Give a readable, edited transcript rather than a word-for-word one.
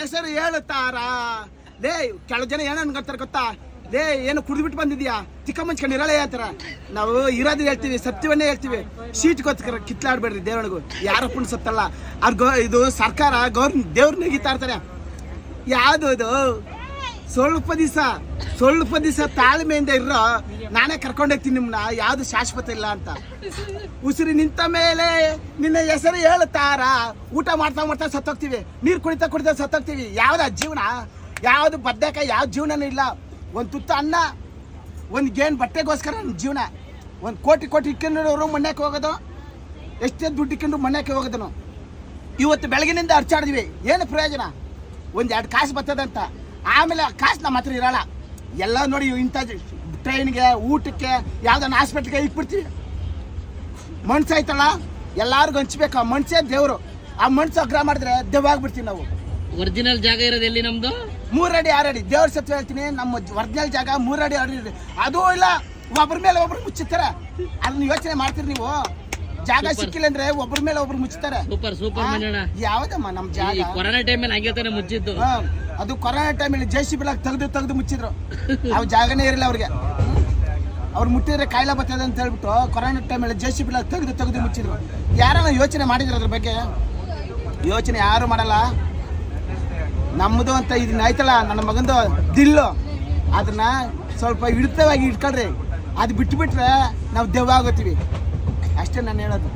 ಹೆಸರು ಹೇಳುತ್ತಾರ ಲೇ. ಕೆಲವು ಜನ ಏನೋ ಅನ್ಕೊಳ್ತಾರೆ ಗೊತ್ತಾ, ಲೇ ಏನು ಕುಡಿದ್ಬಿಟ್ಟು ಬಂದಿದ್ಯಾ ಚಿಕ್ಕ ಮುಂಚ್ಕೊಂಡಿರಲ್ಲ ಹೇಳ್ತಾರ. ನಾವು ಇರೋದು ಹೇಳ್ತೀವಿ, ಸತ್ಯವನ್ನೇ ಹೇಳ್ತೀವಿ. ಸೀಟ್ಗೋಸ್ಕರ ಕಿತ್ಲಾಡ್ಬೇಡ್ರಿ. ದೇವನಿಗೂ ಯಾರಪ್ಪನ ಸತ್ತಲ್ಲ, ಅವ್ರು ಇದು ಸರ್ಕಾರ ದೇವ್ರನ್ನ ನೆಗಿತಾ ಇರ್ತಾರೆ. ಯಾವುದು ಇದು ಸ್ವಲ್ಪ ದಿವಸ ತಾಳ್ಮೆಯಿಂದ ಇರೋ, ನಾನೇ ಕರ್ಕೊಂಡೋಗ್ತೀನಿ ನಿಮ್ಮನ್ನ, ಯಾವುದು ಶಾಶ್ವತ ಇಲ್ಲ ಅಂತ. ಉಸಿರು ನಿಂತ ಮೇಲೆ ನಿನ್ನ ಹೆಸರು ಹೇಳುತ್ತಾರ. ಊಟ ಮಾಡ್ತಾ ಸತ್ತೋಗ್ತೀವಿ, ನೀರು ಕುಡಿತಾ ಸತ್ತೋಗ್ತೀವಿ. ಯಾವ್ದು ಜೀವನ? ಯಾವುದು ಬದ್ದಕ? ಯಾವ ಜೀವನನೂ ಇಲ್ಲ. ಒಂದು ತುತ್ತ ಅನ್ನ, ಒಂದು ಗೇಣು ಬಟ್ಟೆಗೋಸ್ಕರ ನನ್ನ ಜೀವನ. ಒಂದು ಕೋಟಿ ಇಟ್ಕೊಂಡವರು ಮಣ್ಣಕ್ಕೆ ಹೋಗೋದು, ಎಷ್ಟೇ ದುಡ್ಡು ಇಟ್ಕೊಂಡು ಮಣ್ಣಕ್ಕೆ ಹೋಗೋದನು. ಇವತ್ತು ಬೆಳಗಿನಿಂದ ಅರ್ಚಾಡಿದ್ವಿ, ಏನು ಪ್ರಯೋಜನ? ಒಂದು 2 ಕಾಸು ಬರ್ತದಂತ. ಆಮೇಲೆ ಕಾಸು ನಮ್ಮ ಹತ್ರ ಇರೋಲ್ಲ. ಎಲ್ಲ ನೋಡಿ ಇಂಥ ಟ್ರೈನ್ಗೆ, ಊಟಕ್ಕೆ, ಯಾವುದನ್ನ ಹಾಸ್ಪಿಟ್ಲಿಗೆ ಇಟ್ಬಿಡ್ತೀವಿ. ಮನ್ಸು ಆಯ್ತಲ್ಲ, ಎಲ್ಲರಿಗೂ ಹಂಚ್ಬೇಕು. ಆ ಮನ್ಸೇ ದೇವರು. ಆ ಮನ್ಸು ಅಗ್ರ ಮಾಡಿದ್ರೆ ದೆವ್ವ ಆಗ್ಬಿಡ್ತೀವಿ ನಾವು. ಒರಿಜಿನಲ್ ಜಾಗ ಇರೋದು ಎಲ್ಲಿ ನಮ್ದು? 3 ಅಡಿ 6 ಅಡಿ. ದೇವ್ರ ಸತ್ವ ಹೇಳ್ತೀನಿ, ನಮ್ಮ ಒರಿಜಿನಲ್ ಜಾಗ 3 ಅಡಿ 6 ಅಡಿ. ಅದೂ ಇಲ್ಲ, ಒಬ್ಬರ ಮೇಲೆ ಒಬ್ರು ಮುಚ್ಚುತ್ತಾರೆ. ಅದನ್ನ ಯೋಚನೆ ಮಾಡ್ತೀರಿ ನೀವು? ಜಾಗ ಸಿಕ್ಕಿಲ್ಲ ಅಂದ್ರೆ ಒಬ್ಬರ ಮೇಲೆ ಒಬ್ರು ಮುಚ್ಚುತ್ತಾರೆ. ಸೂಪರ್ ಯಾವ್ದಮ್ಮ ನಮ್ಮ ಜಾಗ? ಕೊರೋನಾ ಟೈಮಲ್ಲಿ ಹಂಗೆ ತಾನೆ ಮುಚ್ಚಿದ್ದು. ಅದು ಕೊರೋನಾ ಟೈಮಲ್ಲಿ JCB ತೆಗೆದು ಮುಚ್ಚಿದ್ರು. ಅವ್ ಜಾಗನೇ ಇರಲಿಲ್ಲ ಅವ್ರಿಗೆ. ಅವ್ರು ಮುಟ್ಟಿದ್ರೆ ಕಾಯಿಲೆ ಬರ್ತದೆ ಅಂತ ಹೇಳ್ಬಿಟ್ಟು ಕೊರೋನಾ ಟೈಮಲ್ಲಿ JCB ತೆಗೆದು ಮುಚ್ಚಿದ್ರು. ಯಾರನ್ನ ಯೋಚನೆ ಮಾಡಿದ್ರು ಅದ್ರ ಬಗ್ಗೆ? ಯೋಚನೆ ಯಾರು ಮಾಡಲ್ಲ. ನಮ್ಮದು ಅಂತ ಇದನ್ನ ಆಯ್ತಲ್ಲ, ನನ್ನ ಮಗಂದು ದಿಲ್ಲು, ಅದನ್ನ ಸ್ವಲ್ಪ ಹಿಡಿತವಾಗಿ ಇಟ್ಕೊಳ್ರಿ. ಅದು ಬಿಟ್ಬಿಟ್ರೆ ನಾವು ದೆವ್ವ ಆಗೋತೀವಿ. ಅಷ್ಟೇ ನಾನು ಹೇಳೋದು.